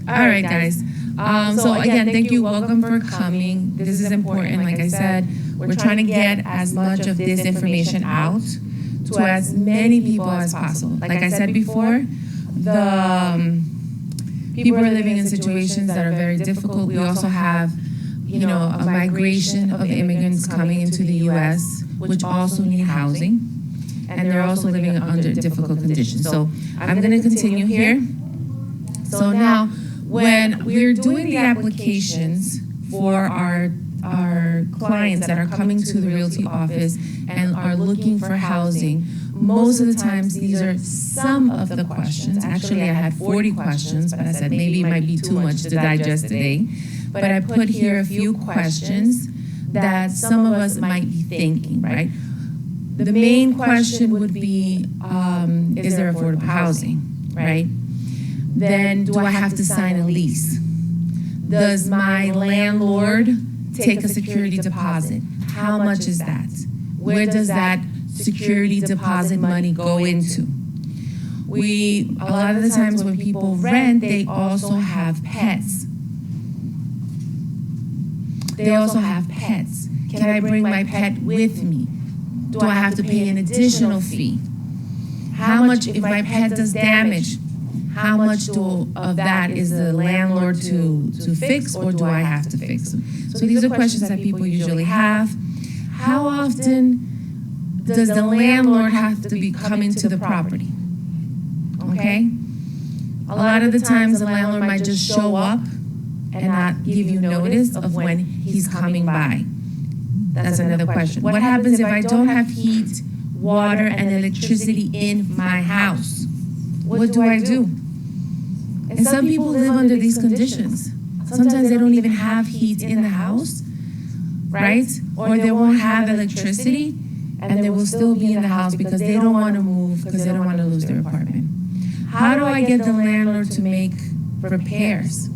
All right, guys. So again, thank you. Welcome for coming. This is important. Like I said, we're trying to get as much of this information out to as many people as possible. Like I said before, the people are living in situations that are very difficult. We also have, a migration of immigrants coming into the U.S., which also need housing, and they're also living under difficult conditions. So I'm going to continue here. So now, when we're doing the applications for our clients that are coming to the realty office and are looking for housing, most of the times these are some of the questions. Actually, I had 40 questions, but I said maybe it might be too much to digest today. But I put here a few questions that some of us might be thinking, right? The main question would be, is there affordable housing, right? Then do I have to sign a lease? Does my landlord take a security deposit? How much is that? Where does that security deposit money go into? A lot of the times when people rent, they also have pets. Can I bring my pet with me? Do I have to pay an additional fee? How much, if my pet does damage, how much of that is the landlord to fix, or do I have to fix them? So these are questions that people usually have. How often does the landlord have to be coming to the property? Okay? A lot of the times the landlord might just show up and not give you notice of when he's coming by. That's another question. What happens if I don't have heat, water, and electricity in my house? What do I do? And some people live under these conditions. Sometimes they don't even have heat in the house, right? Or they won't have electricity, and they will still be in the house because they don't want to move, because they don't want to lose their apartment. How do I get the landlord to make repairs?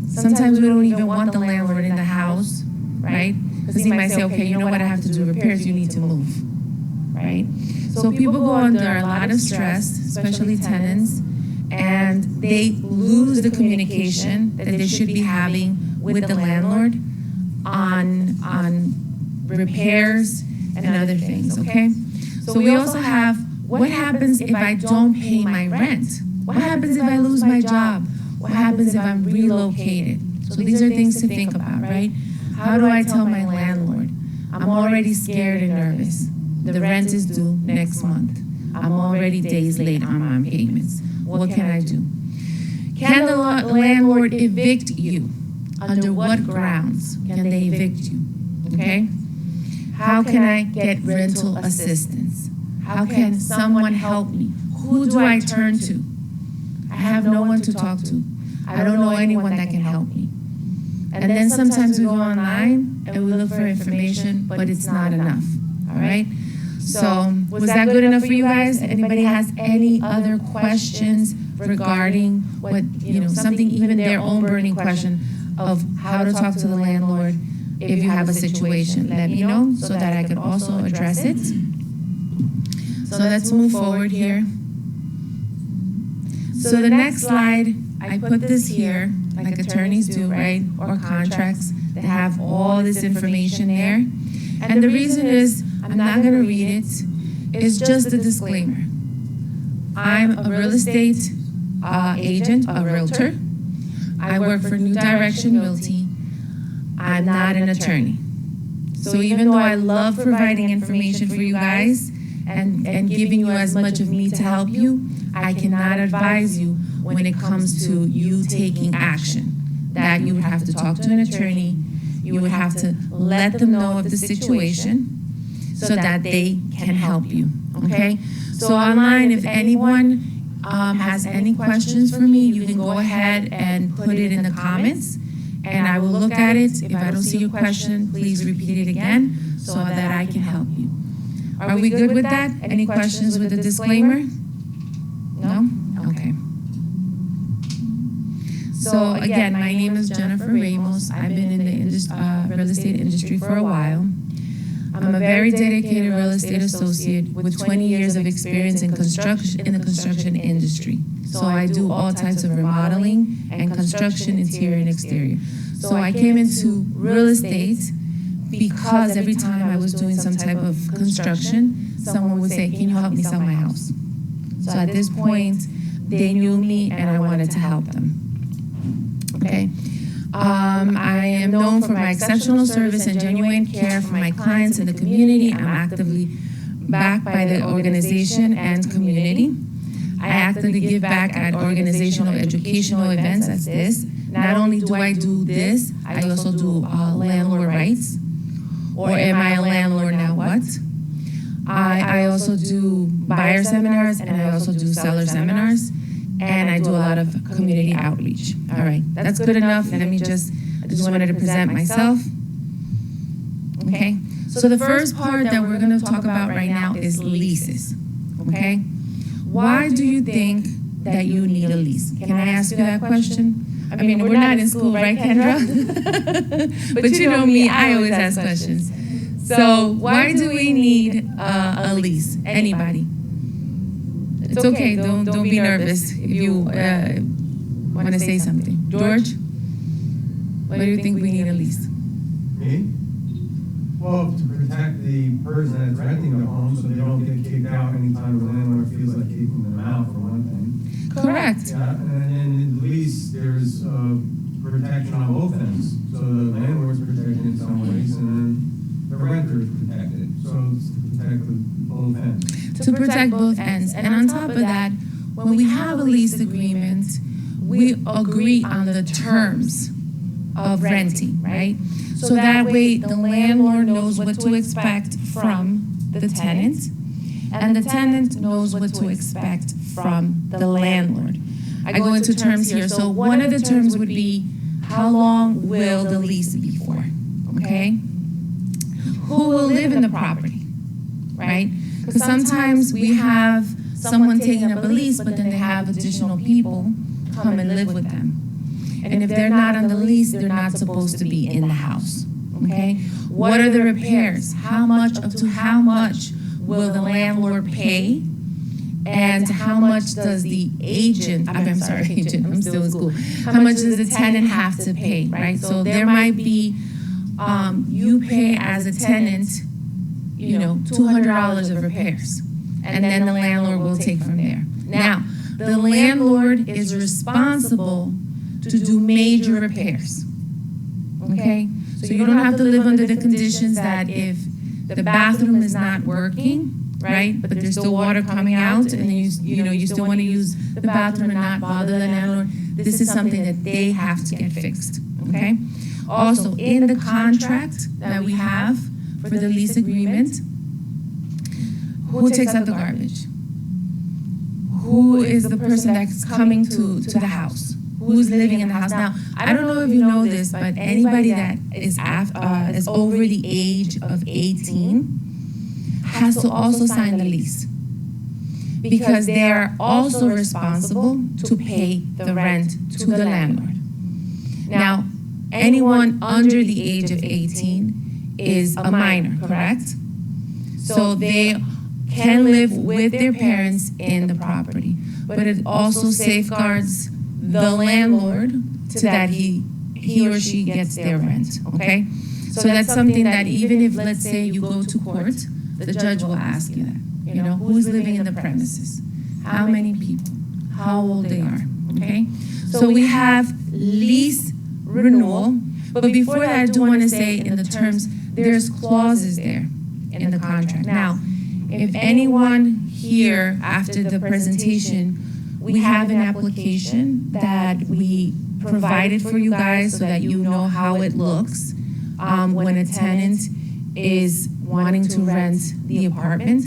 Sometimes we don't even want the landlord in the house, right? Because he might say, okay, you know what, I have to do repairs, you need to move, right? So people go under a lot of stress, especially tenants, and they lose the communication that they should be having with the landlord on repairs and other things, okay? So we also have, what happens if I don't pay my rent? What happens if I lose my job? What happens if I'm relocated? So these are things to think about, right? How do I tell my landlord? I'm already scared and nervous. The rent is due next month. I'm already days late on my payments. What can I do? Can the landlord evict you? Under what grounds can they evict you? Okay? How can I get rental assistance? How can someone help me? Who do I turn to? I have no one to talk to. I don't know anyone that can help me. And then sometimes we go online and we look for information, but it's not enough, all right? So was that good enough for you guys? Anybody has any other questions regarding what, something, even their own burning question of how to talk to the landlord if you have a situation? Let me know so that I can also address it. So let's move forward here. So the next slide, I put this here, like attorneys do, right? Or contracts that have all this information there. And the reason is, I'm not going to read it. It's just a disclaimer. I'm a real estate agent, a realtor. I work for New Direction Realty. I'm not an attorney. So even though I love providing information for you guys and giving you as much of me to help you, I cannot advise you when it comes to you taking action. That you would have to talk to an attorney. You would have to let them know of the situation so that they can help you, okay? So online, if anyone has any questions for me, you can go ahead and put it in the comments, and I will look at it. If I don't see your question, please repeat it again so that I can help you. Are we good with that? Any questions with the disclaimer? No? Okay. So again, my name is Jennifer Ramos. I've been in the real estate industry for a while. I'm a very dedicated real estate associate with 20 years of experience in the construction industry. So I do all types of remodeling and construction, interior and exterior. So I came into real estate because every time I was doing some type of construction, someone would say, "Can you help me sell my house?" So at this point, they knew me and I wanted to help them. Okay. I am known for my exceptional service and genuine care for my clients and the community. I'm actively backed by the organization and community. I actively give back at organizational educational events as this. Not only do I do this, I also do landlord rights, or am I a landlord now what? I also do buyer seminars and I also do seller seminars, and I do a lot of community outreach. All right, that's good enough. I just wanted to present myself. Okay, so the first part that we're going to talk about right now is leases. Okay, why do you think that you need a lease? Can I ask you that question? I mean, we're not in school, right, Kendra? But you know me, I always ask questions. So why do we need a lease? Anybody? It's okay, don't be nervous if you want to say something. George, why do you think we need a lease? Me? Well, to protect the person that's renting the home so they don't get kicked out anytime the landlord feels like kicking them out, for one thing. Correct. Yeah, and in the lease, there's protection on both ends. So the landlord's protected in some ways, and then the renter is protected. So it's to protect both ends. To protect both ends. And on top of that, when we have a lease agreement, we agree on the terms of renting, right? So that way the landlord knows what to expect from the tenant, and the tenant knows what to expect from the landlord. I go into terms here. So one of the terms would be, how long will the lease be for? Okay? Who will live in the property, right? Because sometimes we have someone taking up a lease, but then they have additional people come and live with them. And if they're not on the lease, they're not supposed to be in the house, okay? What are the repairs? How much will the landlord pay? And how much does the agent, I'm still in school, how much does the tenant have to pay, right? So there might be, you pay as a tenant, $200 of repairs, and then the landlord will take from there. Now, the landlord is responsible to do major repairs, okay? So you don't have to live under the conditions that if the bathroom is not working, right, but there's still water coming out, and then you still want to use the bathroom and not bother the landlord. This is something that they have to get fixed, okay? Also, in the contract that we have for the lease agreement, who takes out the garbage? Who is the person that's coming to the house? Who's living in the house? Now, I don't know if you know this, but anybody that is over the age of 18 has to also sign the lease, because they are also responsible to pay the rent to the landlord. Now, anyone under the age of 18 is a minor, correct? So they can live with their parents in the property, but it also safeguards the landlord so that he or she gets their rent, okay? So that's something that even if, let's say, you go to court, the judge will ask you that, who's living in the premises, how many people, how old they are, okay? So we have lease renewal, but before that, I do want to say in the terms, there's clauses there in the contract. Now, if anyone here after the presentation, we have an application that we provided for you guys so that you know how it looks when a tenant is wanting to rent the apartment.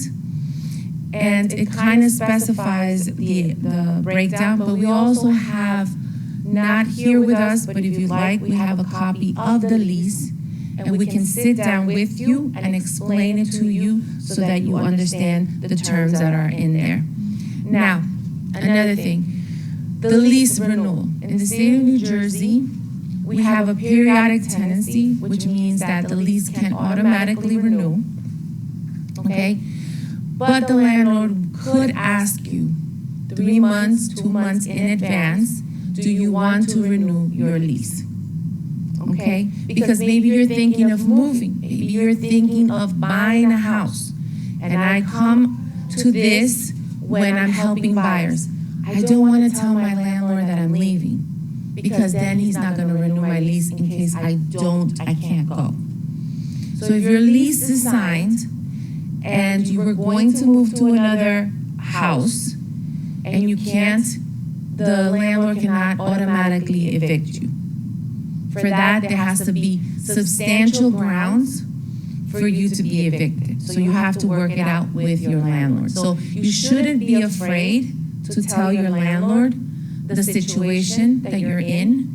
And it kind of specifies the breakdown, but we also have, not here with us, but if you'd like, we have a copy of the lease, and we can sit down with you and explain it to you so that you understand the terms that are in there. Now, another thing, the lease renewal. In the state of New Jersey, we have a periodic tenancy, which means that the lease can automatically renew, okay? But the landlord could ask you, the 3 months, 2 months in advance, do you want to renew your lease? Okay? Because maybe you're thinking of moving, maybe you're thinking of buying a house. And I come to this when I'm helping buyers. I don't want to tell my landlord that I'm leaving, because then he's not going to renew my lease in case I can't go. So if your lease is signed and you were going to move to another house and you can't, the landlord cannot automatically evict you. For that, there has to be substantial grounds for you to be evicted. So you have to work it out with your landlord. So you shouldn't be afraid to tell your landlord the situation that you're in,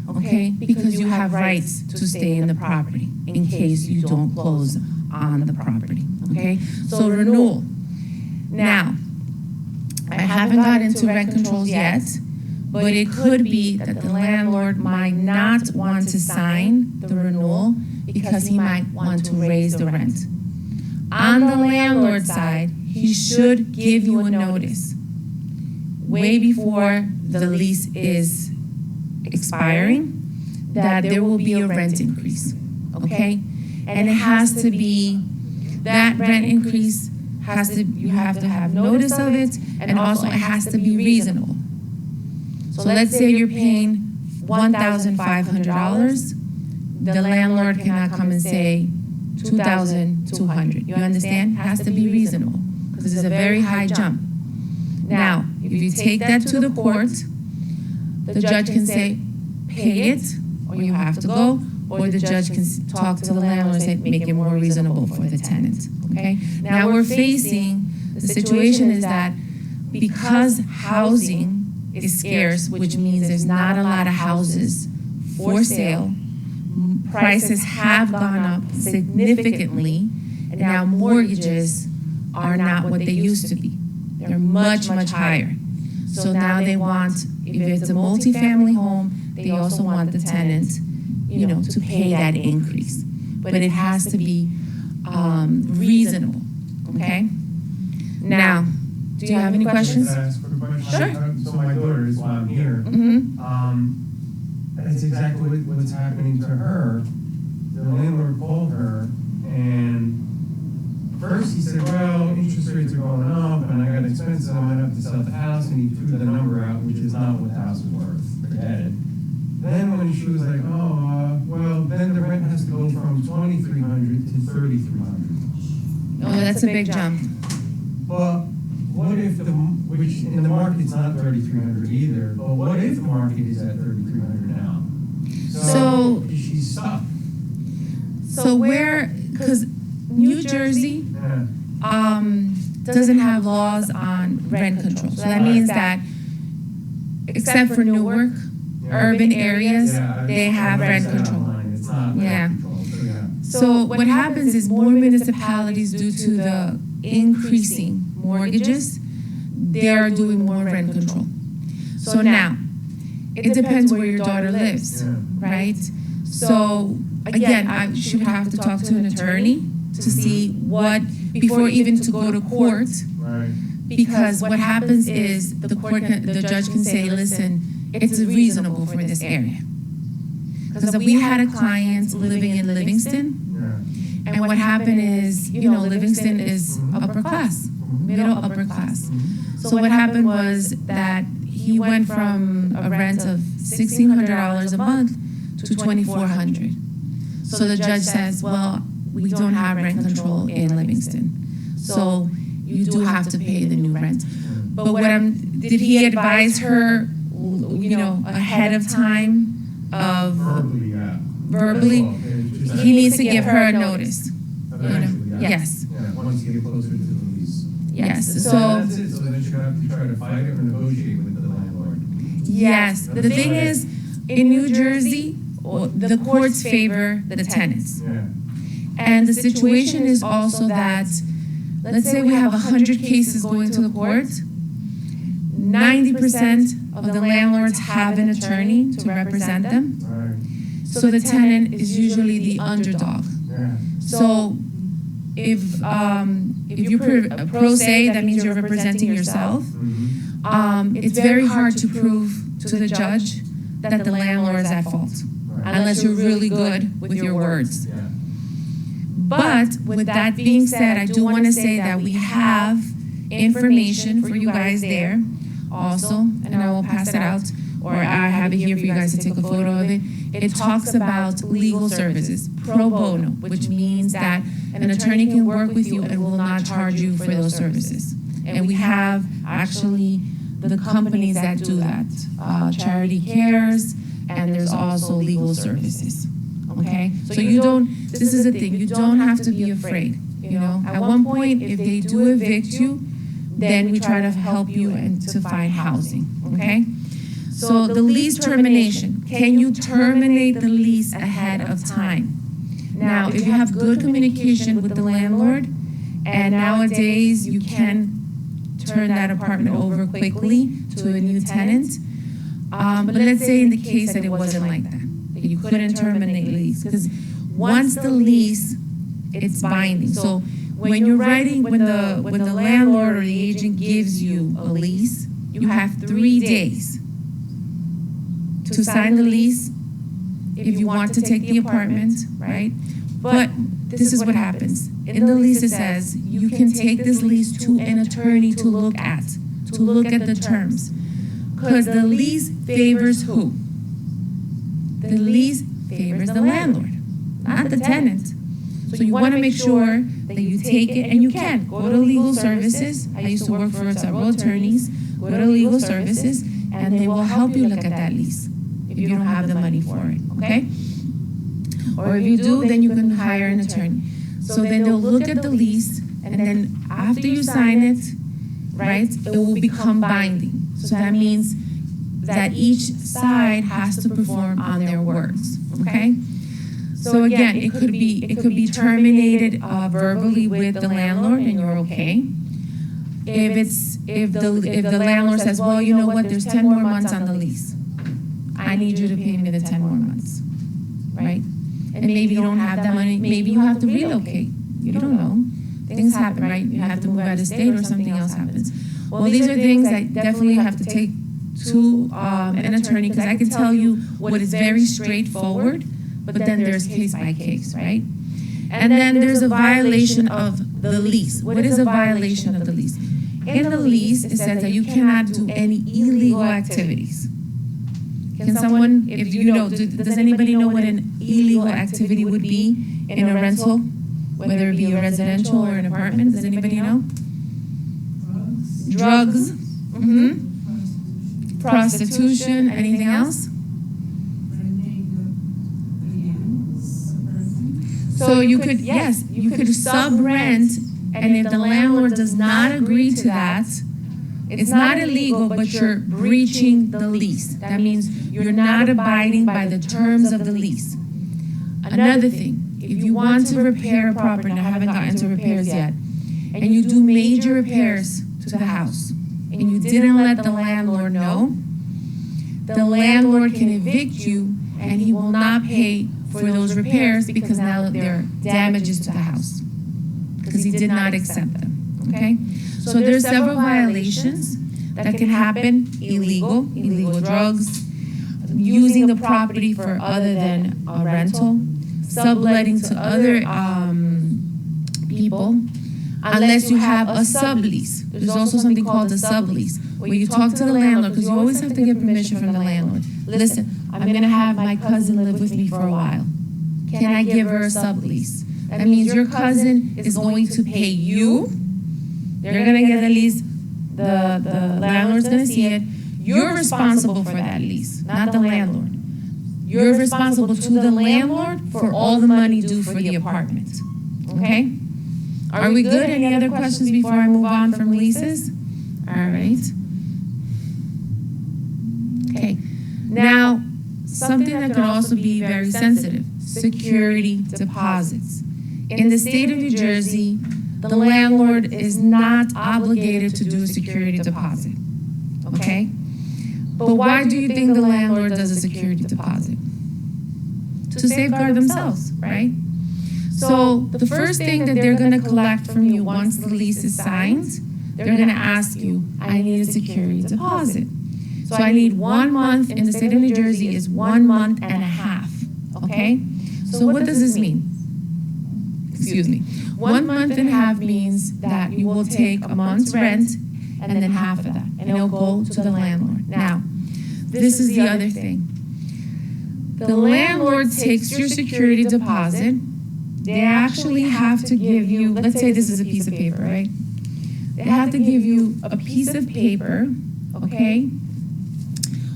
okay? Because you have rights to stay in the property in case you don't close on the property, okay? So renewal. Now, I haven't got into rent controls yet, but it could be that the landlord might not want to sign the renewal because he might want to raise the rent. On the landlord side, he should give you a notice way before the lease is expiring that there will be a rent increase, okay? And it has to be, that rent increase you have to have notice of it, and also it has to be reasonable. So let's say you're paying $1,500, the landlord cannot come and say $2,200. You understand? It has to be reasonable, because it's a very high jump. Now, if you take that to the court, the judge can say, pay it, or you have to go, or the judge can talk to the landlord and say, make it more reasonable for the tenant, okay? Now we're facing, the situation is that because housing is scarce, which means there's not a lot of houses for sale, prices have gone up significantly, and now mortgages are not what they used to be. They're much, much higher. So now they want, if it's a multifamily home, they also want the tenant, to pay that increase. But it has to be reasonable, okay? Now, do you have any questions? Can I ask a quick question? Sure. So my daughter is why I'm here. That's exactly what's happening to her. The landlord called her, and first he said, well, interest rates are going up, and I got expenses, I might have to sell the house, and he threw the number out, which is not what the house is worth. Forget it. Then when she was like, well, then the rent has to go from $2,300 to $3,300. Oh, that's a big jump. But what if which in the market's not $3,300 either, but what if the market is at $3,300 now? So she's stuck. So because New Jersey doesn't have laws on rent control. So that means that, except for Newark, urban areas, they have rent control. It's not rent control, So what happens is more municipalities, due to the increasing mortgages, they're doing more rent control. So now, it depends where your daughter lives, right? So again, she would have to talk to an attorney to see before even to go to court. Right. Because what happens is the judge can say, listen, it's reasonable for this area. Because we had a client living in Livingston, and what happened is, Livingston is upper class, middle upper class. So what happened was that he went from a rent of $1,600 a month to $2,400. So the judge says, well, we don't have rent control in Livingston, so you do have to pay the new rent. But did he advise her, ahead of time of verbally? He needs to give her a notice. Yes. Once you get closer to the lease. Yes. So that's it. So then you have to try to fight it or negotiate with the landlord. Yes. The thing is, in New Jersey, the courts favor the tenants. And the situation is also that, let's say we have 100 cases going to the court, 90% of the landlords have an attorney to represent them. Right. So the tenant is usually the underdog. So if you're pro se, that means you're representing yourself. it's very hard to prove to the judge that the landlord is at fault, unless you're really good with your words. Yeah. But with that being said, I do want to say that we have information for you guys there also, and I will pass it out, or I have it here for you guys to take a photo of it. It talks about legal services, pro bono, which means that an attorney can work with you and will not charge you for those services. And we have actually the companies that do that, Charity Cares, and there's also legal services. Okay, so you don't, this is the thing, you don't have to be afraid, you know. At one point, if they do evict you, then we try to help you and to find housing, okay? So the lease termination, can you terminate the lease ahead of time? Now, if you have good communication with the landlord, and nowadays you can turn that apartment over quickly to a new tenant, but let's say in the case that it wasn't like that you couldn't terminate lease, because once the lease, it's binding. So when you're writing, when the landlord or the agent gives you a lease, you have 3 days to sign the lease if you want to take the apartment, right? But this is what happens. In the lease it says you can take this lease to an attorney to look at the terms. Because the lease favors who? The lease favors the landlord, not the tenant. So you want to make sure that you take it, and you can. Go to legal services. I used to work for several attorneys. Go to legal services, and they will help you look at that lease if you don't have the money for it, okay? Or if you do, then you can hire an attorney. So then they'll look at the lease, and then after you sign it, right, it will become binding. So that means that each side has to perform on their words, okay? So again, it could be terminated verbally with the landlord, and you're okay. If the landlord says, well, you know what, there's 10 more months on the lease, I need you to pay me the 10 more months, right? And maybe you don't have that money, maybe you have to relocate. You don't know. Things happen, right? You have to move out of state or something else happens. Well, these are things that definitely have to take to an attorney, because I can tell you what is very straightforward, but then there's case by case, right? And then there's a violation of the lease. What is a violation of the lease? In the lease, it says that you cannot do any illegal activities. Can someone, if you know, does anybody know what an illegal activity would be in a rental, whether it be a residential or an apartment? Does anybody know? Drugs. Mm-hmm. Prostitution. Anything else? So you could, yes, you could sub-rent, and if the landlord does not agree to that, it's not illegal, but you're breaching the lease. That means you're not abiding by the terms of the lease. Another thing, if you want to repair a property, and I haven't gotten to repairs yet, and you do major repairs to the house, and you didn't let the landlord know, the landlord can evict you, and he will not pay for those repairs because now they're damages to the house, because he did not accept them, okay? So there's several violations that can happen: illegal drugs, using the property for other than a rental, subletting to other people, unless you have a sublease. There's also something called a sublease, where you talk to the landlord, because you always have to get permission from the landlord. Listen, I'm gonna have my cousin live with me for a while. Can I give her a sublease? That means your cousin is going to pay you. They're gonna get the lease, the landlord's gonna see it. You're responsible for that lease, not the landlord. You're responsible to the landlord for all the money due for the apartment, okay? Are we good? Any other questions before I move on from leases? All right. Okay, now, something that can also be very sensitive: security deposits. In the state of New Jersey, the landlord is not obligated to do a security deposit, okay? But why do you think the landlord does a security deposit? To safeguard themselves, right? So the first thing that they're gonna collect from you once the lease is signed, they're gonna ask you, I need a security deposit. So I need 1 month in the state of New Jersey is 1 month and a half, okay? So what does this mean? Excuse me. 1 month and a half means that you will take a month's rent and then half of that, and it'll go to the landlord. Now, this is the other thing. The landlord takes your security deposit. They actually have to give you, let's say this is a piece of paper, right? They have to give you a piece of paper, okay?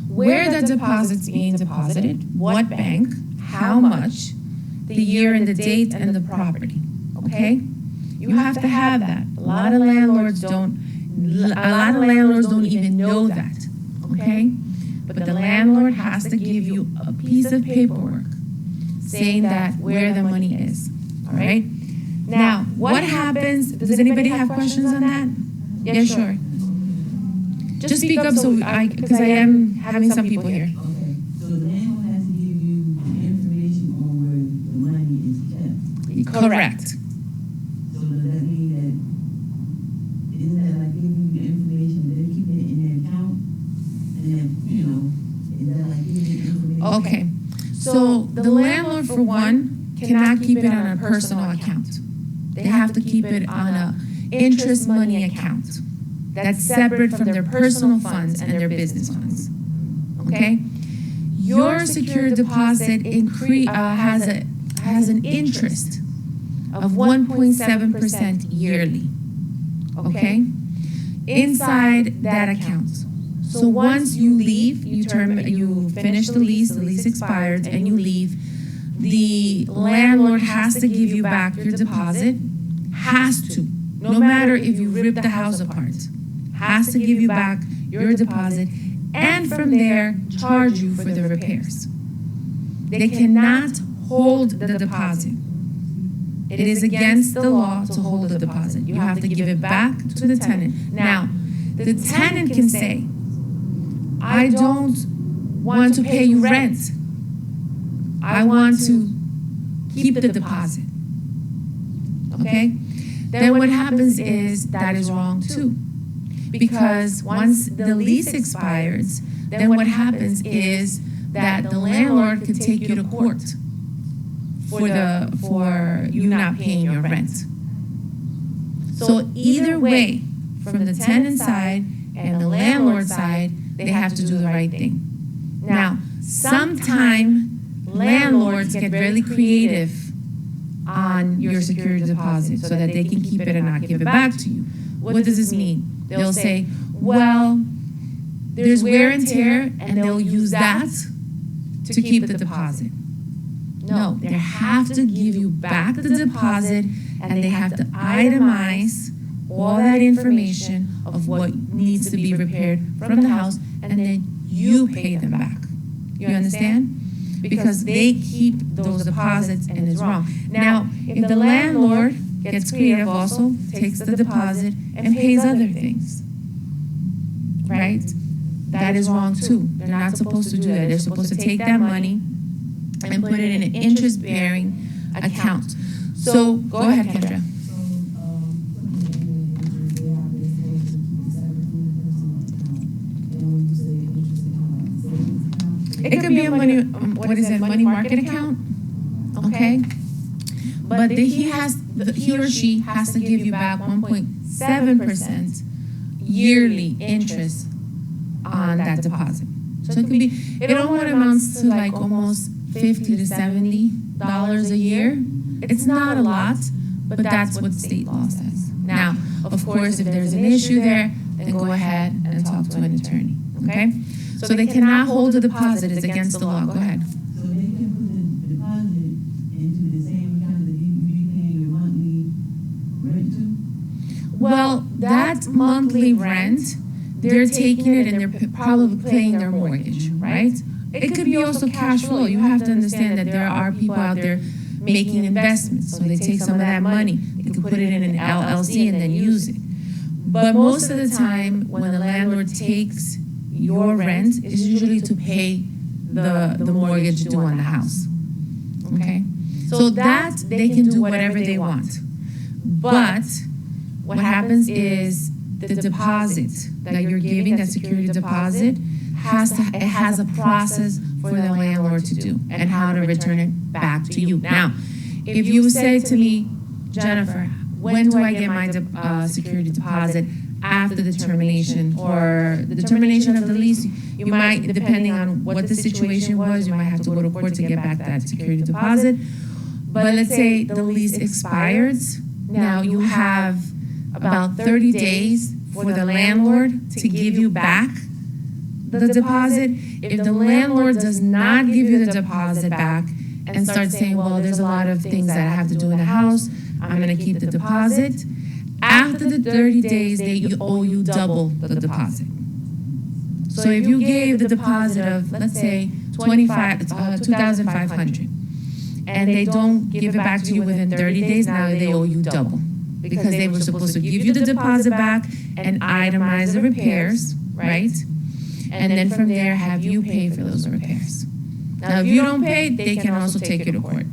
Where the deposit's being deposited, what bank, how much, the year and the date and the property, okay? You have to have that. A lot of landlords don't even know that, okay? But the landlord has to give you a piece of paperwork saying that where the money is, all right? Now, what happens, does anybody have questions on that? Yeah, sure. Just speak up so because I am having some people here. Okay, so the landlord has to give you information on where the money is kept. Correct. So does that mean that, isn't that like giving you the information, they're keeping it in their account? And then, is that like giving you information? Okay, so the landlord, for one, cannot keep it on a personal account. They have to keep it on a interest money account that's separate from their personal funds and their business funds, okay? Your secure deposit has an interest of 1.7% yearly, okay? Inside that account. So once you leave, you finish the lease expires, and you leave, the landlord has to give you back your deposit, has to, no matter if you rip the house apart, has to give you back your deposit, and from there, charge you for the repairs. They cannot hold the deposit. It is against the law to hold the deposit. You have to give it back to the tenant. Now, the tenant can say, I don't want to pay you rent. I want to keep the deposit. Okay? Then what happens is that is wrong too. Because once the lease expires, then what happens is that the landlord could take you to court for you not paying your rent. So either way, from the tenant side and the landlord side, they have to do the right thing. Now, sometimes landlords get very creative on your security deposit so that they can keep it and not give it back to you. What does this mean? They'll say, well, there's wear and tear, and they'll use that to keep the deposit. No, they have to give you back the deposit, and they have to itemize all that information of what needs to be repaired from the house, and then you pay them back. You understand? Because they keep those deposits, and it's wrong. Now, if the landlord gets creative also, takes the deposit and pays other things, right? That is wrong too. They're not supposed to do that. They're supposed to take that money and put it in an interest-bearing account. So, go ahead, Kendra. It could be a money market account, okay? But he or she has to give you back 1.7% yearly interest on that deposit. So it almost amounts to like almost $50 to $70 a year. It's not a lot, but that's what state law says. Now, of course, if there's an issue there, then go ahead and talk to an attorney, okay? So they cannot hold the deposit, it's against the law. Go ahead. So they can put the deposit into the same account that you be paying your monthly rent to? Well, that monthly rent, they're taking it and they're probably paying their mortgage, right? It could be also cash flow. You have to understand that there are people out there making investments. So they take some of that money, they can put it in an LLC and then use it. But most of the time, when the landlord takes your rent, it's usually to pay the mortgage due on the house, okay? So that, they can do whatever they want. But what happens is the deposit that you're giving, that security deposit, it has a process for the landlord to do and how to return it back to you. Now, if you say to me, Jennifer, when do I get my security deposit? After the termination or the termination of the lease, you might, depending on what the situation was, you might have to go to court to get back that security deposit. But let's say the lease expires. Now you have about 30 days for the landlord to give you back the deposit. If the landlord does not give you the deposit back and starts saying, well, there's a lot of things that I have to do in the house, I'm going to keep the deposit. After the 30 days, they owe you double the deposit. So if you gave the deposit of, let's say, $2,500, and they don't give it back to you within 30 days, now they owe you double. Because they were supposed to give you the deposit back and itemize the repairs, right? And then from there, have you pay for those repairs. Now, if you don't pay, they can also take you to court.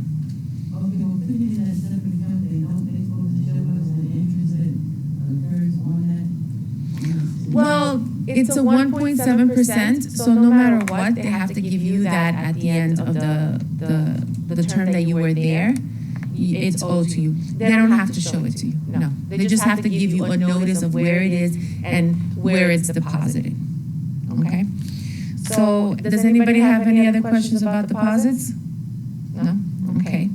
Well, it's a 1.7%, so no matter what, they have to give you that at the end of the term that you were there. It's owed to you. They don't have to show it to you. No, they just have to give you a notice of where it is and where it's deposited. Okay? So, does anybody have any other questions about deposits? No? Okay.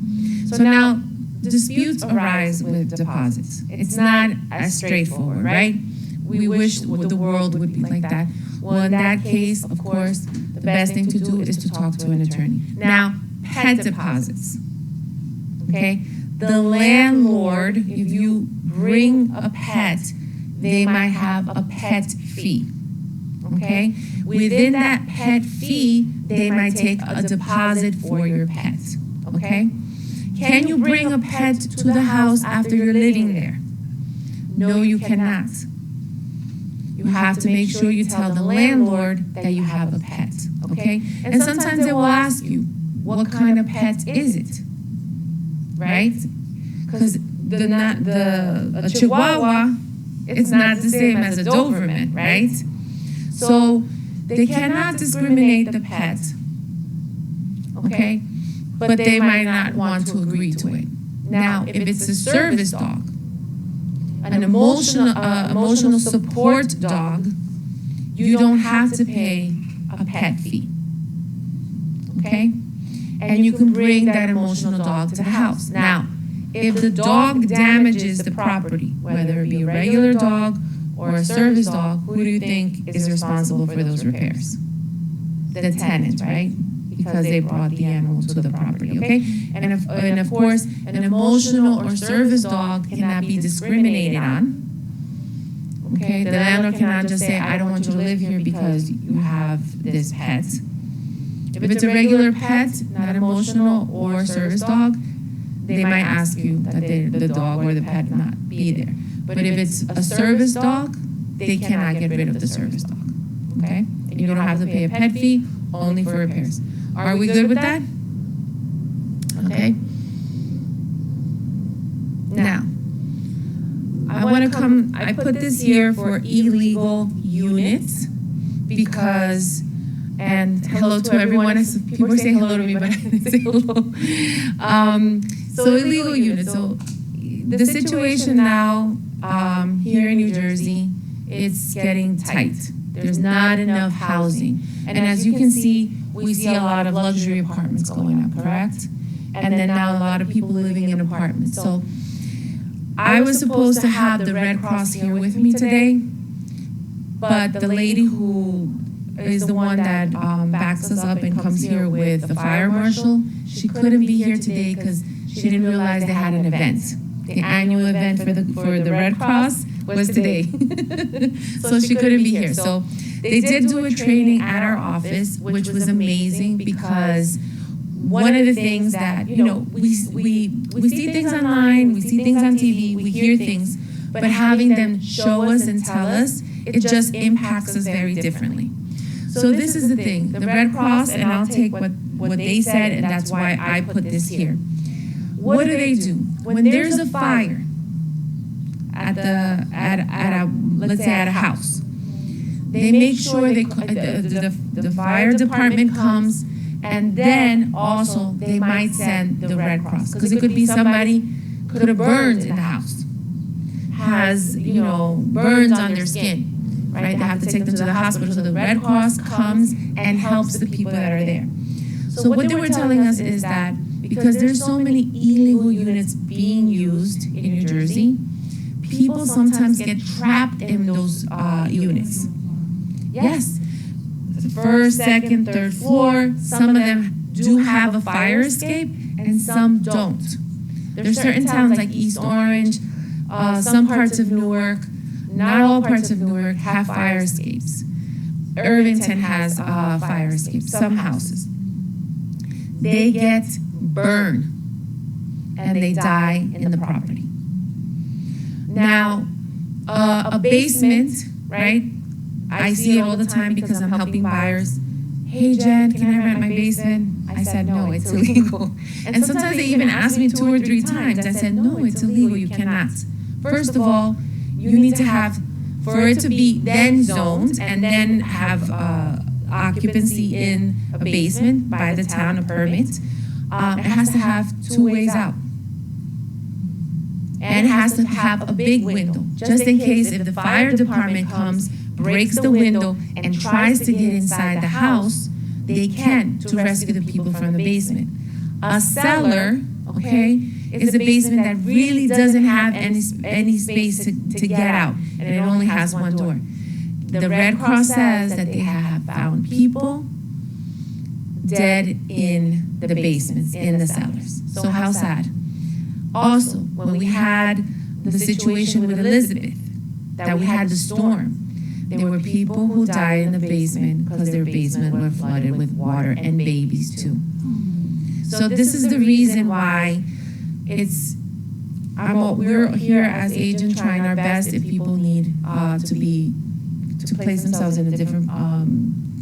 So now, disputes arise with deposits. It's not as straightforward, right? We wish the world would be like that. Well, in that case, of course, the best thing to do is to talk to an attorney. Now, pet deposits. Okay? The landlord, if you bring a pet, they might have a pet fee. Okay? Within that pet fee, they might take a deposit for your pet. Okay? Can you bring a pet to the house after you're living there? No, you cannot. You have to make sure you tell the landlord that you have a pet, okay? And sometimes they will ask you, what kind of pet is it? Right? Because a Chihuahua, it's not the same as a Doberman, right? So they cannot discriminate the pet, okay? But they might not want to agree to it. Now, if it's a service dog, an emotional support dog, you don't have to pay a pet fee, okay? And you can bring that emotional dog to the house. Now, if the dog damages the property, whether it be a regular dog or a service dog, who do you think is responsible for those repairs? The tenant, right? Because they brought the animal to the property, okay? And of course, an emotional or service dog cannot be discriminated on. Okay, the landlord cannot just say, I don't want you to live here because you have this pet. If it's a regular pet, not emotional or service dog, they might ask you that the dog or the pet not be there. But if it's a service dog, they cannot get rid of the service dog, okay? And you don't have to pay a pet fee, only for repairs. Are we good with that? Okay. Now, I put this here for illegal units because, and hello to everyone. People are saying hello to me, but I didn't say hello. So illegal units. So the situation now here in New Jersey, it's getting tight. There's not enough housing. And as you can see, we see a lot of luxury apartments going up, correct? And then now a lot of people living in apartments. So I was supposed to have the Red Cross here with me today, but the lady who is the one that backs us up and comes here with the fire marshal, she couldn't be here today because she didn't realize they had an event. The annual event for the Red Cross was today. So she couldn't be here. So they did do a training at our office, which was amazing because one of the things that, we see things online, we see things on TV, we hear things, but having them show us and tell us, it just impacts us very differently. So this is the thing, the Red Cross, and I'll take what they said, and that's why I put this here. What do? When there's a fire let's say at a house. They make sure the fire department comes, and then also they might send the Red Cross, because it could be somebody could have burned in the house, has burns on their skin, right? They have to take them to the hospital, so the Red Cross comes and helps the people that are there. So what they were telling us is that because there's so many illegal units being used in New Jersey, people sometimes get trapped in those units. Yes, first, second, third floor. Some of them do have a fire escape, and some don't. There's certain towns like East Orange, some parts of Newark, not all parts of Newark have fire escapes. Irvington has fire escapes, some houses. They get burned, and they die in the property. Now, a basement, right? I see it all the time because I'm helping buyers. Hey, Jen, can I rent my basement? I said, no, it's illegal. And sometimes they even ask me 2 or 3 times. I said, no, it's illegal, you cannot. First of all, you need to have, for it to be then zoned and then have occupancy in a basement by the town, a permit, it has to have 2 ways out. And it has to have a big window, just in case if the fire department comes, breaks the window, and tries to get inside the house, they can, to rescue the people from the basement. A cellar, okay, is a basement that really doesn't have any space to get out, and it only has 1 door. The Red Cross says that they have found people dead in the basements, in the cellars. So how sad. Also, when we had the situation with Elizabeth, that we had the storm, there were people who died in the basement because their basement were flooded with water, and babies too. So this is the reason why we're here as agents trying our best if people need to place themselves in a different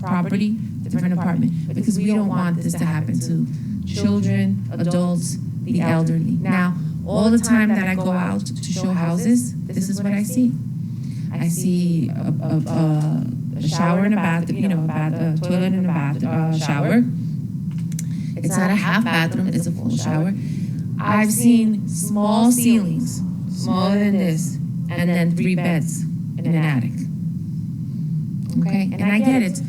property, different apartment, because we don't want this to happen to children, adults, the elderly. Now, all the time that I go out to show houses, this is what I see. I see a shower and a bath, a toilet and a bath, shower. It's not a half bathroom, it's a full shower. I've seen small ceilings, smaller than this, and then 3 beds in an attic. Okay, and I get it.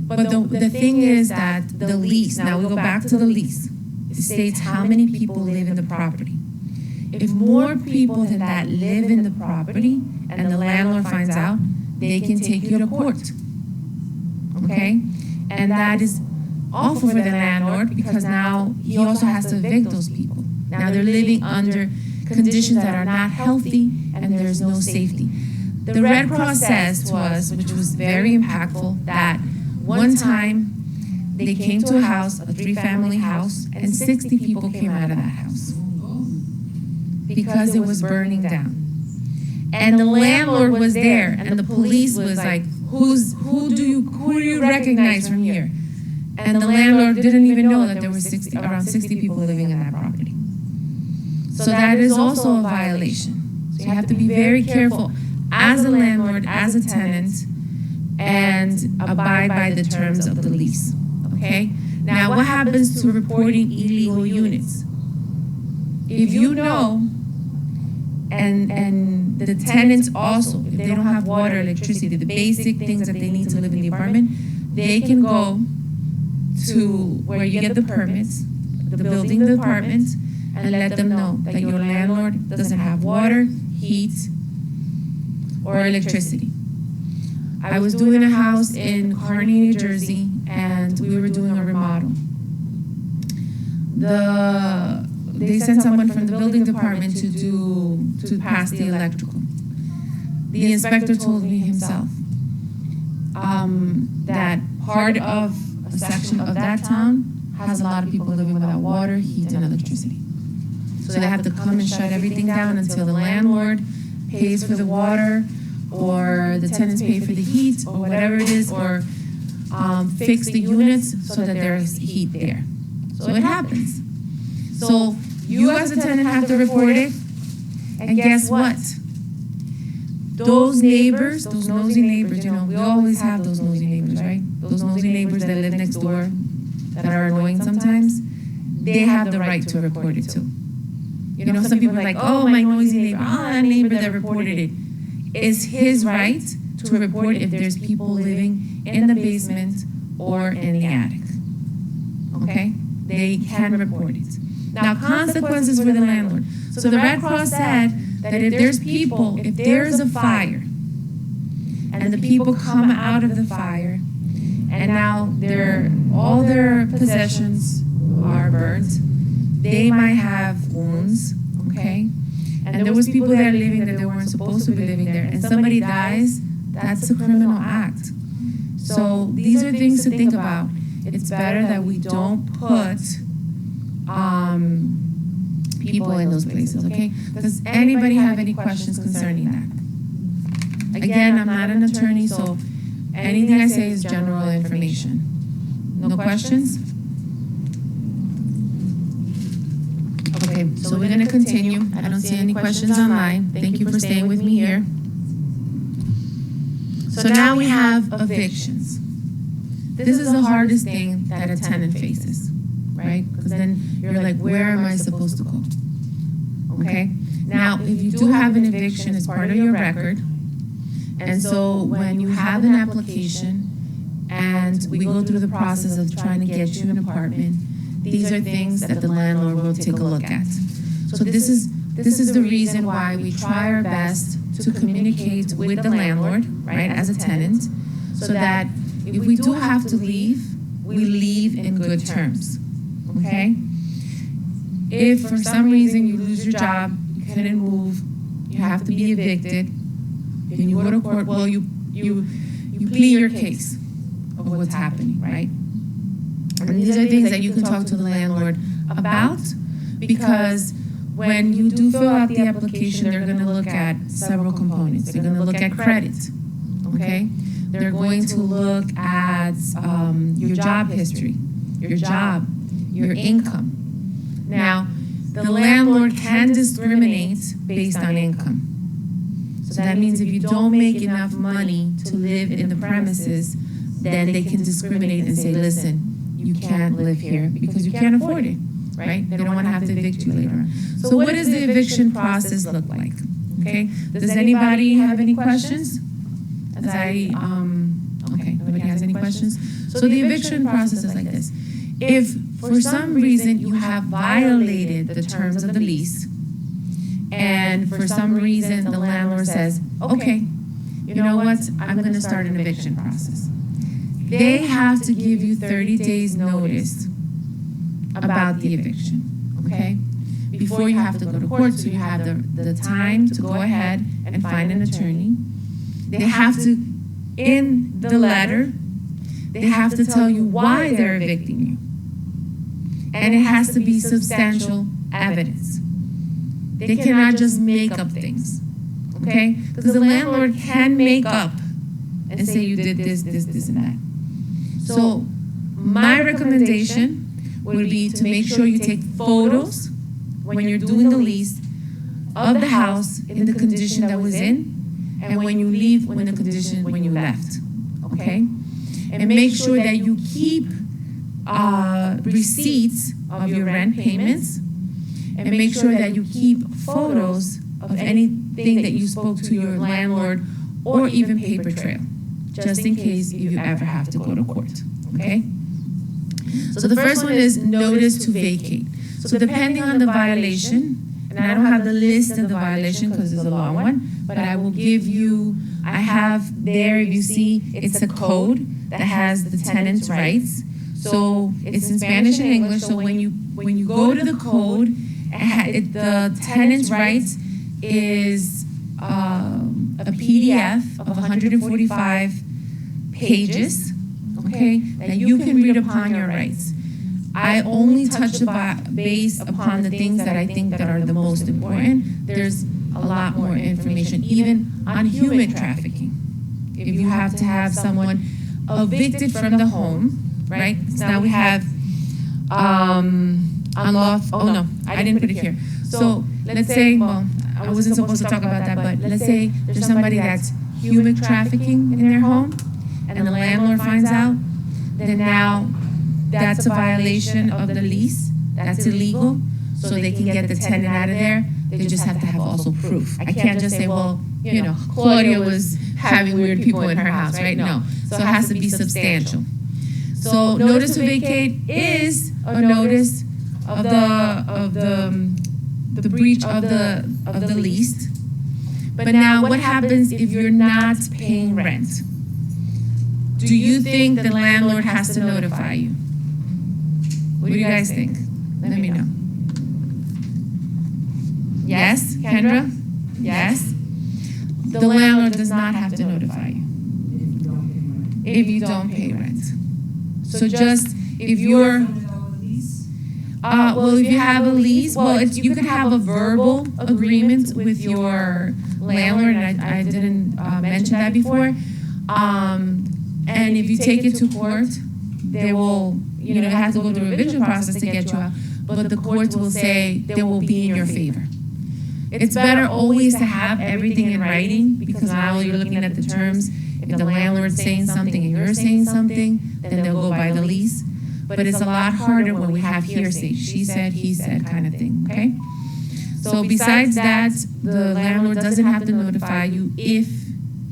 But the thing is that the lease, now we go back to the lease, it states how many people live in the property. If more people than that live in the property and the landlord finds out, they can take you to court. Okay? And that is awful for the landlord, because now he also has to evict those people. Now they're living under conditions that are not healthy, and there's no safety. The Red Cross says to us, which was very impactful, that one time they came to a house, a 3-family house, and 60 people came out of that house because it was burning down. And the landlord was there, and the police was like, who do you recognize from here? And the landlord didn't even know that there were around 60 people living in that property. So that is also a violation. So you have to be very careful as a landlord, as a tenant, and abide by the terms of the lease. Okay? Now, what happens to reporting illegal units? If you know, and the tenants also, if they don't have water, electricity, the basic things that they need to live in the apartment, they can go to where you get the permits, the building department, and let them know that your landlord doesn't have water, heat, or electricity. I was doing a house in Kearney, New Jersey, and we were doing a remodel. They sent someone from the building department to pass the electrical. The inspector told me himself that part of a section of that town has a lot of people living without water, heat, and electricity. So they have to come and shut everything down until the landlord pays for the water, or the tenants pay for the heat, or whatever it is, or fix the units so that there is heat there. So it happens. So you as a tenant have to report it, and guess what? those neighbors, those nosy neighbors, we always have those nosy neighbors, right? Those nosy neighbors that live next door that are annoying sometimes, they have the right to report it too. Some people are like, oh, my noisy neighbor, that neighbor that reported it. It's his right to report if there's people living in the basement or in the attic. Okay? They can report it. Now, consequences for the landlord. So the Red Cross said that if there's a fire, and the people come out of the fire, and now all their possessions are burnt, they might have wounds, okay? And there was people that are living there that weren't supposed to be living there, and somebody dies, that's a criminal act. So these are things to think about. It's better that we don't put people in those places, okay? Does anybody have any questions concerning that? Again, I'm not an attorney, so anything I say is general information. No questions? Okay, so we're gonna continue. I don't see any questions online. Thank you for staying with me here. So now we have evictions. This is the hardest thing that a tenant faces, right? Because then you're like, where am I supposed to go? Okay? Now, if you do have an eviction as part of your record, and so when you have an application and we go through the process of trying to get you an apartment, these are things that the landlord will take a look at. So this is the reason why we try our best to communicate with the landlord, right, as a tenant, so that if we do have to leave, we leave in good terms, okay? If for some reason you lose your job, you couldn't move, you have to be evicted, then you go to court, well, you plead your case of what's happening, right? And these are things that you can talk to the landlord about, because when you do fill out the application, they're gonna look at several components. They're gonna look at credit, okay? They're going to look at your job history, your job, your income. Now, the landlord can discriminate based on income. So that means if you don't make enough money to live in the premises, then they can discriminate and say, listen, you can't live here because you can't afford it, right? They don't want to have to evict you later on. So what does the eviction process look like? Okay, does anybody have any questions? Okay, nobody has any questions? So the eviction process is like this. If for some reason you have violated the terms of the lease, and for some reason the landlord says, okay, you know what, I'm gonna start an eviction process. They have to give you 30 days notice about the eviction, okay? Before you have to go to court, so you have the time to go ahead and find an attorney. They have to, in the letter, they have to tell you why they're evicting you. And it has to be substantial evidence. They cannot just make up things, okay? Because the landlord can make up and say you did this, and that. So my recommendation would be to make sure you take photos when you're doing the lease of the house in the condition that was in, and when you leave, in the condition when you left, okay? And make sure that you keep receipts of your rent payments, and make sure that you keep photos of anything that you spoke to your landlord, or even paper trail, just in case if you ever have to go to court, okay? So the first one is notice to vacate. So depending on the violation, and I don't have the list of the violation because it's a long one, but I will give you, I have there, if you see, it's a code that has the tenant's rights. So it's in Spanish and English, so when you go to the code, the tenant's rights is a PDF of 145 pages, okay, that you can read upon your rights. I only touch base upon the things that I think that are the most important. There's a lot more information, even on human trafficking. If you have to have someone evicted from the home, right? So now we have unlawful, oh no, I didn't put it here. So let's say, well, I wasn't supposed to talk about that, but let's say there's somebody that's human trafficking in their home, and the landlord finds out, then now that's a violation of the lease. That's illegal, so they can get the tenant out of there. They just have to have also proof. I can't just say, well, you know, Claudia was having weird people in her house, right? No. So it has to be substantial. So notice to vacate is a notice of the breach of the lease. But now, what happens if you're not paying rent? Do you think the landlord has to notify you? What do you guys think? Let me know. Yes, Kendra? Yes? The landlord does not have to notify you if you don't pay rent. So just if you're, well, if you have a lease, well, you can have a verbal agreement with your landlord, and I didn't mention that before. And if you take it to court, they will, you know, have to go through a revision process to get you out, but the courts will say they will be in your favor. It's better always to have everything in writing, because now you're looking at the terms. If the landlord's saying something and you're saying something, then they'll go by the lease. But it's a lot harder when we have hearsay, she said, he said kind of thing, okay? So besides that, the landlord doesn't have to notify you if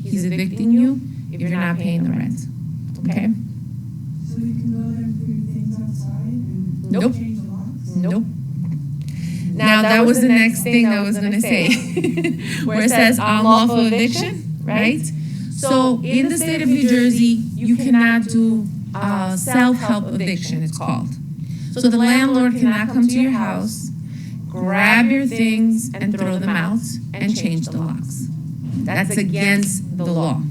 he's evicting you, if you're not paying the rent, okay? So you can go there and put your things outside and Nope. change the locks? Nope. Now, that was the next thing I was gonna say, where it says unlawful eviction, right? So in the state of New Jersey, you cannot do self-help eviction, it's called. So the landlord cannot come to your house, grab your things and throw them out and change the locks. That's against the law.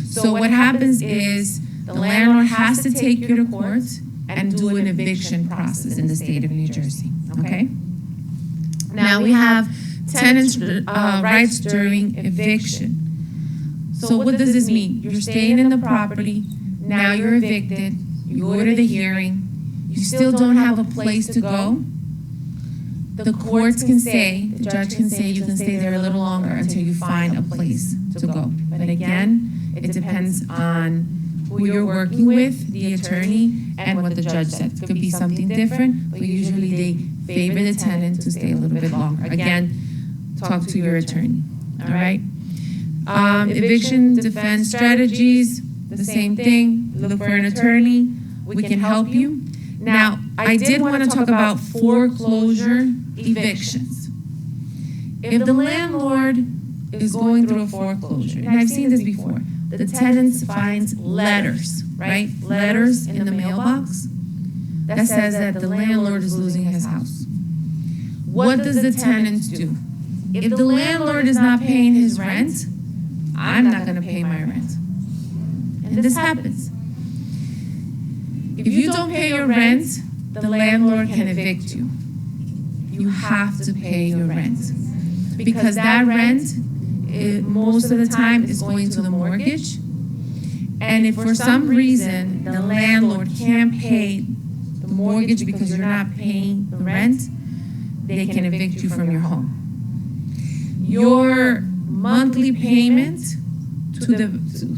So what happens is the landlord has to take you to court and do an eviction process in the state of New Jersey, okay? Now we have tenants' rights during eviction. So what does this mean? You're staying in the property, now you're evicted, you go to the hearing, you still don't have a place to go. The courts can say, the judge can say you can stay there a little longer until you find a place to go. But again, it depends on who you're working with, the attorney, and what the judge said. It could be something different, but usually they favor the tenant to stay a little bit longer. Again, talk to your attorney, all right? Eviction defense strategies, the same thing. Look for an attorney. We can help you. Now, I did want to talk about foreclosure evictions. If the landlord is going through a foreclosure, and I've seen this before, the tenant finds letters, right? Letters in the mailbox that says that the landlord is losing his house. What does the tenant do? If the landlord is not paying his rent, I'm not going to pay my rent. And this happens. If you don't pay your rent, the landlord can evict you. You have to pay your rent. Because that rent, most of the time, is going to the mortgage. And if for some reason the landlord can't pay the mortgage because you're not paying the rent, they can evict you from your home. Your monthly payment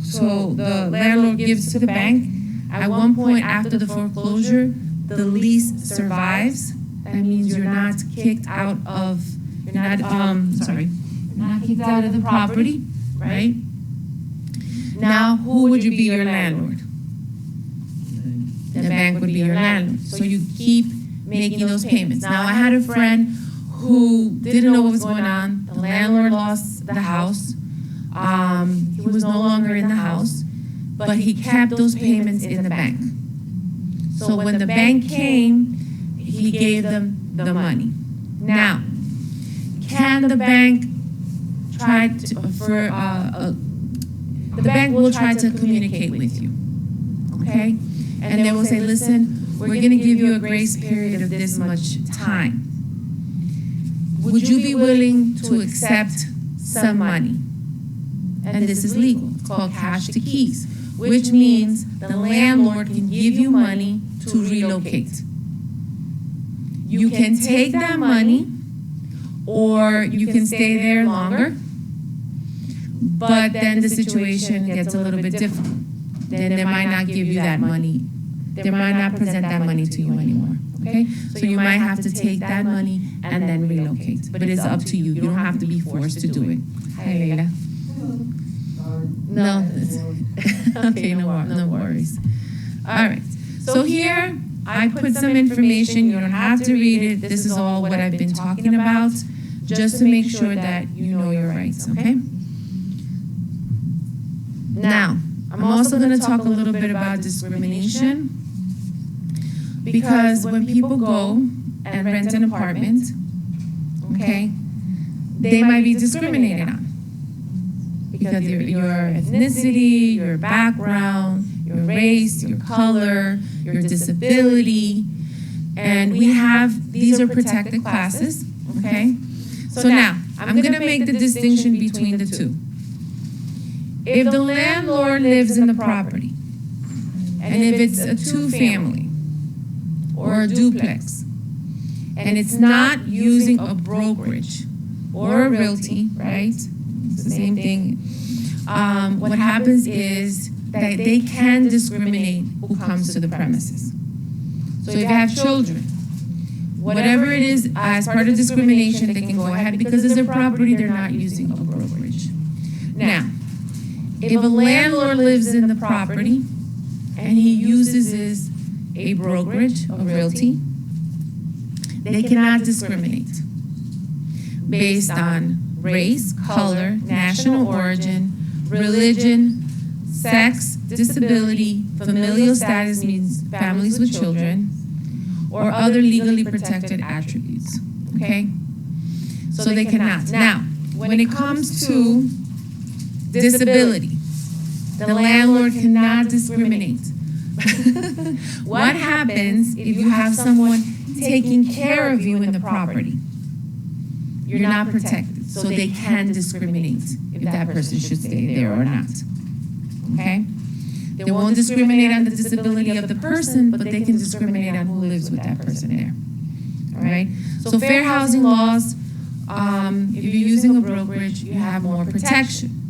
so the landlord gives to the bank, at one point after the foreclosure, the lease survives. That means you're not kicked out of, you're not kicked out of the property, right? Now, who would you be your landlord? The bank would be your landlord. So you keep making those payments. Now, I had a friend who didn't know what was going on. The landlord lost the house. He was no longer in the house, but he kept those payments in the bank. So when the bank came, he gave them the money. Now, can the bank try to, the bank will try to communicate with you, okay? And they will say, listen, we're gonna give you a grace period of this much time. Would you be willing to accept some money? And this is legal. It's called cash to keys, which means the landlord can give you money to relocate. You can take that money, or you can stay there longer, but then the situation gets a little bit different. Then they might not give you that money. They might not present that money to you anymore, okay? So you might have to take that money and then relocate, but it's up to you. You don't have to be forced to do it. Hi, Leila. No, okay, no worries. All right, so here I put some information. You don't have to read it. This is all what I've been talking about, just to make sure that you know your rights, okay? Now, I'm also going to talk a little bit about discrimination, because when people go and rent an apartment, okay, they might be discriminated on because of your ethnicity, your background, your race, your color, your disability, and these are protected classes, okay? So now, I'm going to make the distinction between the two. If the landlord lives in the property, and if it's a two-family or a duplex, and it's not using a brokerage or a realty, right? It's the same thing. What happens is that they can discriminate who comes to the premises. So if you have children, whatever it is, as part of discrimination, they can go ahead because it's their property, they're not using a brokerage. Now, if a landlord lives in the property and he uses a brokerage, a realty, they cannot discriminate based on race, color, national origin, religion, sex, disability, familial status means families with children, or other legally protected attributes, okay? So they cannot. Now, when it comes to disability, the landlord cannot discriminate. What happens if you have someone taking care of you in the property? You're not protected, so they can discriminate if that person should stay there or not, okay? They won't discriminate on the disability of the person, but they can discriminate on who lives with that person there, all right? So fair housing laws, if you're using a brokerage, you have more protection.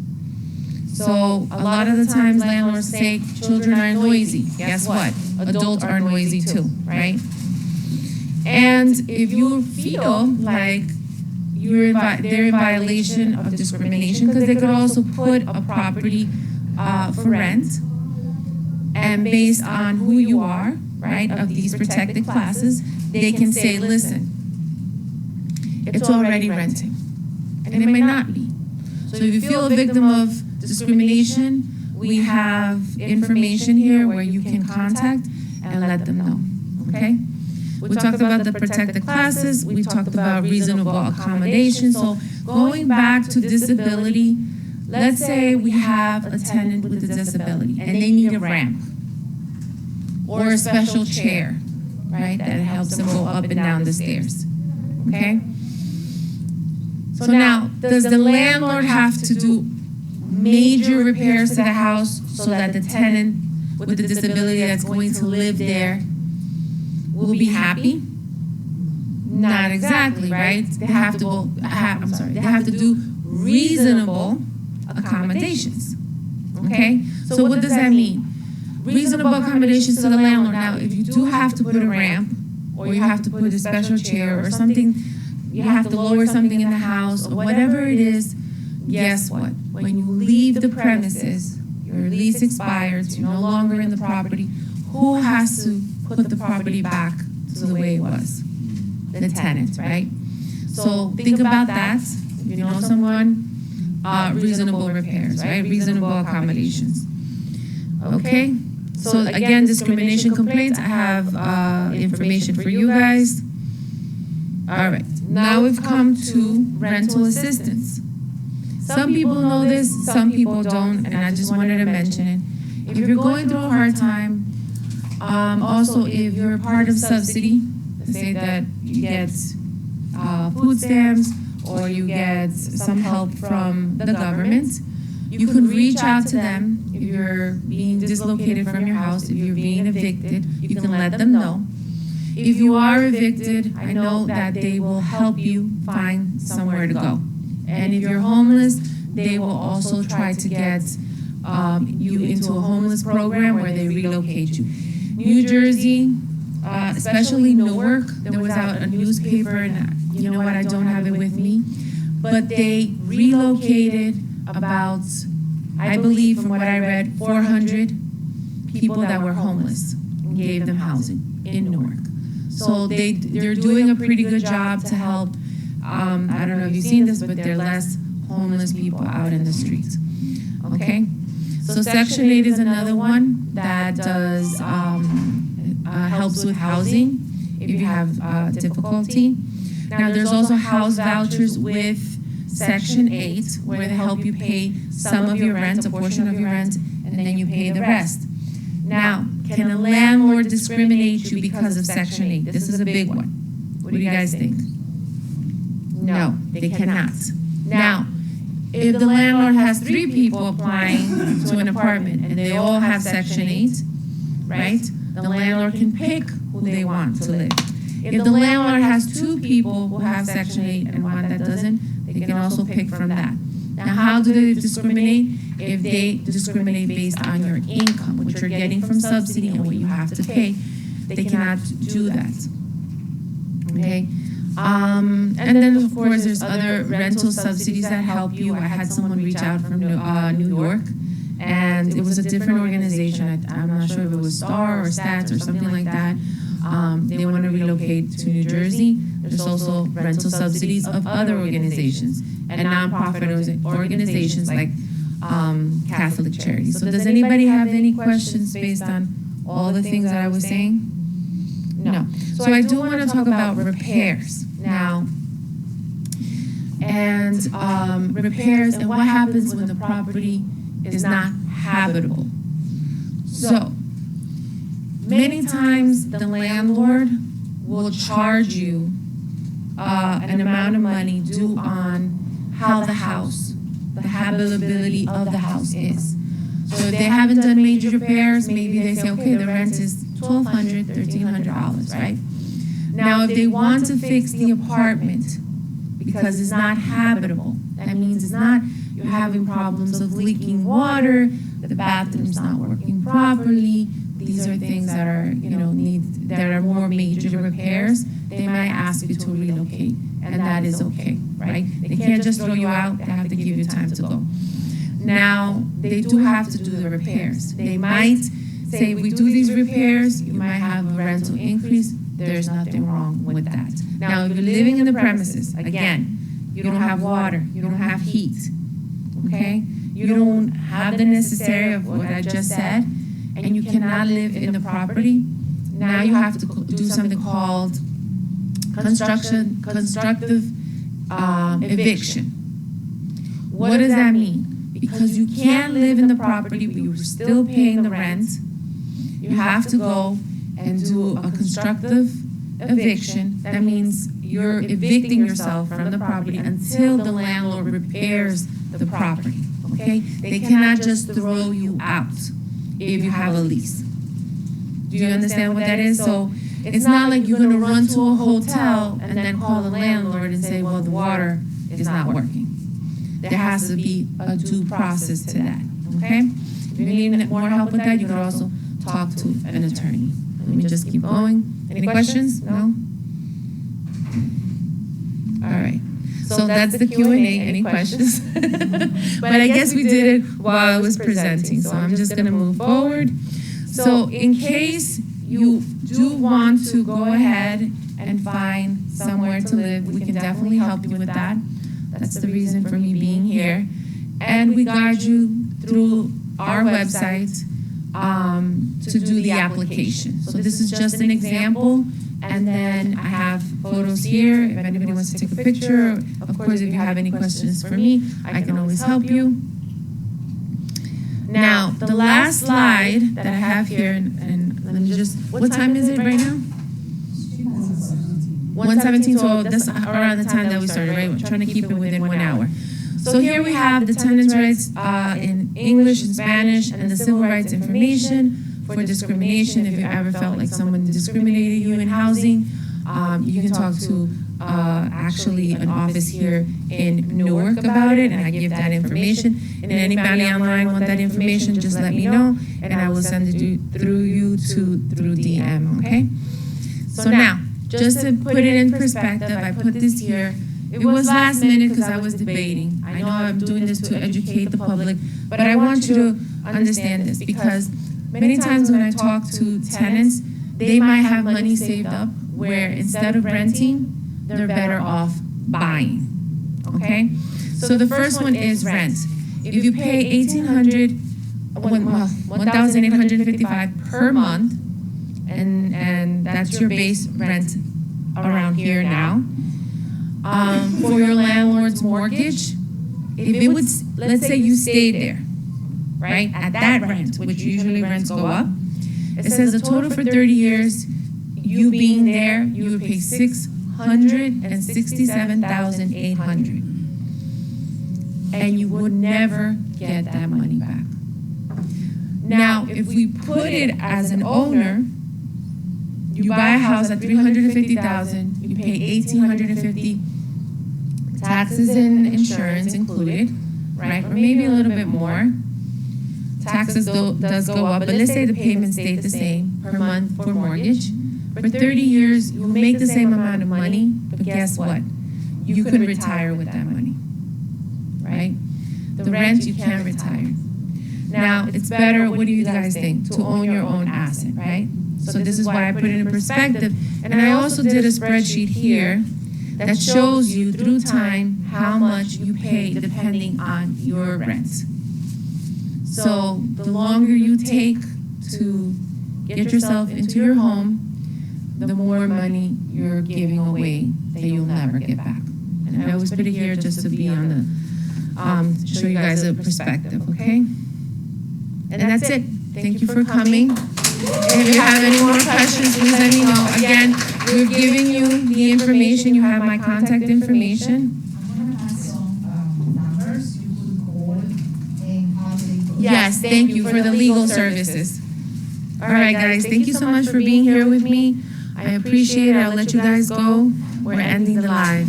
So a lot of the times landlords say children are noisy. Guess what? Adults are noisy too, right? And if you feel like they're in violation of discrimination, because they could also put a property for rent, and based on who you are, right, of these protected classes, they can say, listen, it's already renting, and it may not be. So if you feel a victim of discrimination, we have information here where you can contact and let them know, okay? We talked about the protected classes, we talked about reasonable accommodation. So going back to disability, let's say we have a tenant with a disability and they need a ramp or a special chair, right, that helps them go up and down the stairs, okay? So now, does the landlord have to do major repairs to the house so that the tenant with the disability that's going to live there will be happy? Not exactly, right? They have to they have to do reasonable accommodations, okay? So what does that mean? Reasonable accommodations to the landlord. Now, if you do have to put a ramp, or you have to put a special chair or something, you have to lower something in the house, or whatever it is, guess what? When you leave the premises, your lease expires, you're no longer in the property, who has to put the property back to the way it was? The tenant, right? So think about that. If you know someone, reasonable repairs, right? Reasonable accommodations. Okay? So again, discrimination complaints, I have information for you guys. All right, now we've come to rental assistance. Some people know this, some people don't, and I just wanted to mention it. If you're going through a hard time, also if you're part of subsidy, let's say that you get food stamps or you get some help from the government, you can reach out to them. If you're being dislocated from your house, if you're being evicted, you can let them know. if you are evicted, I know that they will help you find somewhere to go. And if you're homeless, they will also try to get you into a homeless program where they relocate you. New Jersey, especially Newark, there was out a newspaper, and you know what, I don't have it with me, but they relocated about, I believe from what I read, 400 people that were homeless and gave them housing in Newark. So they're doing a pretty good job to help, I don't know if you've seen this, but there are less homeless people out in the streets, okay? So Section 8 is another one that does, helps with housing if you have difficulty. Now, there's also house vouchers with Section 8, where they help you pay some of your rent, a portion of your rent, and then you pay the rest. Now, can a landlord discriminate you because of Section 8? This is a big one. What do you guys think? No, they cannot. Now, if the landlord has 3 people applying to an apartment and they all have Section 8, right, the landlord can pick who they want to live. If the landlord has 2 people who have Section 8 and one that doesn't, they can also pick from that. Now, how do they discriminate? If they discriminate based on your income, what you're getting from subsidy and what you have to pay, they cannot do that, okay? And then, of course, there's other rental subsidies that help you. I had someone reach out from New York, and it was a different organization. I'm not sure if it was STAR or STATS or something like that. They want to relocate to New Jersey. There's also rental subsidies of other organizations and nonprofit organizations like Catholic Charities. So does anybody have any questions based on all the things that I was saying? No. So I do want to talk about repairs now. And repairs and what happens when the property is not habitable. So many times the landlord will charge you an amount of money due on how the habitability of the house is. So if they haven't done major repairs, maybe they say, okay, the rent is $1,200, $1,300, right? Now, if they want to fix the apartment because it's not habitable, that means it's not, you're having problems of leaking water, the bathroom's not working properly, these are things that are, that are more major repairs, they might ask you to relocate, and that is okay, right? They can't just throw you out, they have to give you time to go. Now, they do have to do the repairs. They might say, if we do these repairs, you might have a rental increase. There's nothing wrong with that. Now, if you're living in the premises, again, you don't have water, you don't have heat, okay? You don't have the necessary of what I just said, and you cannot live in the property. Now you have to do something called constructive eviction. What does that mean? Because you can't live in the property, but you're still paying the rent, you have to go and do a constructive eviction. That means you're evicting yourself from the property until the landlord repairs the property, okay? They cannot just throw you out if you have a lease. Do you understand what that is? So it's not like you're gonna run to a hotel and then call the landlord and say, well, the water is not working. There has to be a due process to that, okay? If you need more help with that, you can also talk to an attorney. Let me just keep going. Any questions? No? All right. So that's the Q&A. Any questions? But I guess we did it while I was presenting, so I'm just gonna move forward. So in case you do want to go ahead and find somewhere to live, we can definitely help you with that. That's the reason for me being here. And we guide you through our website to do the application. So this is just an example, and then I have photos here. If anybody wants to take a picture, of course, if you have any questions for me, I can always help you. Now, the last slide that I have here, and let me just, what time is it right now? 1:17, so that's around the time that we started, right? We're trying to keep it within 1 hour. So here we have the tenants' rights in English and Spanish, and the civil rights information for discrimination. If you ever felt like someone discriminated you in housing, you can talk to actually an office here in Newark about it, and I give that information. And anybody online want that information, just let me know, and I will send it through DM, okay? So now, just to put it in perspective, I put this here. It was last minute because I was debating. I know I'm doing this to educate the public, but I want you to understand this, because many times when I talk to tenants, they might have money saved up where instead of renting, they're better off buying, okay? So the first one is rent. If you pay $1,855 per month, and that's your base rent around here now, for your landlord's mortgage, if it would, let's say you stayed there, right, at that rent, which usually rents go up, it says the total for 30 years, you being there, you would pay $667,800, and you would never get that money back. Now, if we put it as an owner, you buy a house at $350,000, you pay $1,850, taxes and insurance included, right, or maybe a little bit more. Taxes does go up, but let's say the payment stayed the same per month for mortgage. For 30 years, you'll make the same amount of money, but guess what? You could retire with that money, right? The rent, you can't retire. Now, it's better, what do you guys think, to own your own asset, right? So this is why I put it in perspective. And I also did a spreadsheet here that shows you through time how much you pay depending on your rent. So the longer you take to get yourself into your home, the more money you're giving away that you'll never get back. And I always put it here just to be on the, to show you guys a perspective, okay? And that's it. Thank you for coming. If you have any more questions, please let me know. Again, we're giving you the information. You have my contact information. I'm gonna ask some numbers you could call and how they. Yes, thank you for the legal services. All right, guys, thank you so much for being here with me. I appreciate it. I'll let you guys go. We're ending the live.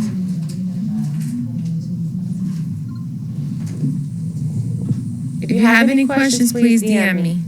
If you have any questions, please DM me.